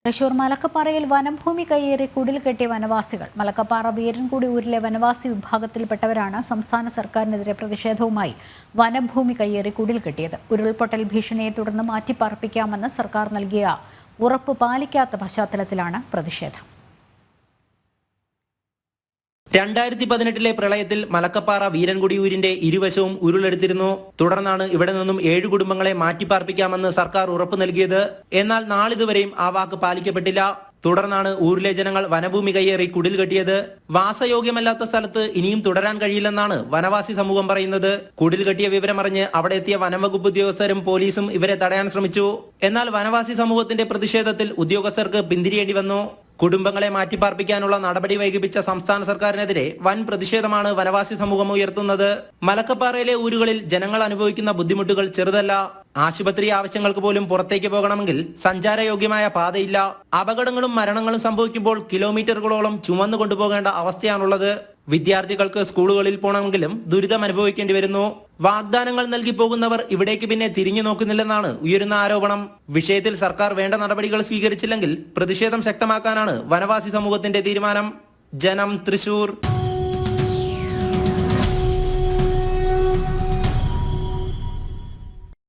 തൃശൂർ മലക്കപ്പാറയിൽ വനഭൂമി കയ്യേറി കുടിൽ കെട്ടിയ വനവാസികൾ. മലക്കപ്പാറ വീരൻകുടി ഊരിലെ വനവാസി വിഭാഗത്തിൽപ്പെട്ടവരാണ് സംസ്ഥാന സർക്കാരിനെതിരെ പ്രതിഷേധവുമായി വനഭൂമി കയ്യേറി കുടിൽ കെട്ടിയത്. ഉരുൾപൊട്ടൽ ഭീഷണിയെ തുടർന്ന് മാറ്റിപ്പാർപ്പിക്കാമെന്ന് സർക്കാർ നൽകിയ ഉറപ്പ് പാലിക്കാത്ത പശ്ചാത്തലത്തിലാണ് പ്രതിഷേധം. 2018 പ്രളയത്തിൽ മലക്കപ്പാറ വീരൻകുടി ഊരിന്റെ ഇരുവശവും ഉരുളെടുത്തിരുന്നു. തുടർന്നാണ് ഇവിടെ നിന്നും 7 കുടുംബങ്ങളെ മാറ്റിപ്പാർപ്പിക്കാമെന്ന് സർക്കാർ ഉറപ്പ് നൽകിയത്. എന്നാൽ നാളിതുവരെയും ആ വാക്ക് പാലിക്കപ്പെട്ടില്ല. തുടർന്നാണ് ഊരിലെ ജനങ്ങൾ വനഭൂമി കയ്യേറി കുടിൽ കെട്ടിയത്. വാസയോഗ്യമല്ലാത്ത സ്ഥലത്ത് ഇനിയും തുടരാൻ കഴിയില്ലെന്നാണ് വനവാസി സമൂഹം പറയുന്നത്. കുടിൽ കെട്ടിയ വിവരമറിഞ്ഞ് അവിടെ എത്തിയ വനംവകുപ്പ് ഉദ്യോഗസ്ഥരും പോലീസും ഇവരെ തടയാൻ ശ്രമിച്ചു. എന്നാൽ വനവാസി സമൂഹത്തിന്റെ പ്രതിഷേധത്തിൽ ഉദ്യോഗസ്ഥർക്ക് പിന്തിരിയേണ്ടി വന്നു. കുടുംബങ്ങളെ മാറ്റിപ്പാർപ്പിക്കാനുള്ള നടപടി വൈകിപ്പിച്ച സംസ്ഥാന സർക്കാരിനെതിരെ വൻ പ്രതിഷേധമാണ് വനവാസി സമൂഹം ഉയർത്തുന്നത്. മലക്കപ്പാറയിലെ ഊരുകളിൽ ജനങ്ങൾ അനുഭവിക്കുന്ന ബുദ്ധിമുട്ടുകൾ ചെറുതല്ല. ആശുപത്രി ആവശ്യങ്ങൾക്ക് പോലും പുറത്തേക്ക് പോകണമെങ്കിൽ സഞ്ചാരയോഗ്യമായ പാതയില്ല. അപകടങ്ങളും മരണങ്ങളും സംഭവിക്കുമ്പോൾ കിലോമീറ്ററുകളോളം ചുമന്നു കൊണ്ടുപോകേണ്ട അവസ്ഥയാണുള്ളത്. വിദ്യാർത്ഥികൾക്ക് സ്കൂളുകളിൽ പോകണമെങ്കിലും ദുരിതം അനുഭവിക്കേണ്ടി വരുന്നു. വാഗ്ദാനങ്ങൾ നൽകി പോകുന്നവർ ഇവിടേക്ക് പിന്നെ തിരിഞ്ഞു നോക്കുന്നില്ലെന്നാണ് ഉയരുന്ന ആരോപണം. വിഷയത്തിൽ സർക്കാർ വേണ്ട നടപടികൾ സ്വീകരിച്ചില്ലെങ്കിൽ പ്രതിഷേധം ശക്തമാക്കാനാണ് വനവാസി സമൂഹത്തിന്റെ തീരുമാനം. ജനം, തൃശൂർ.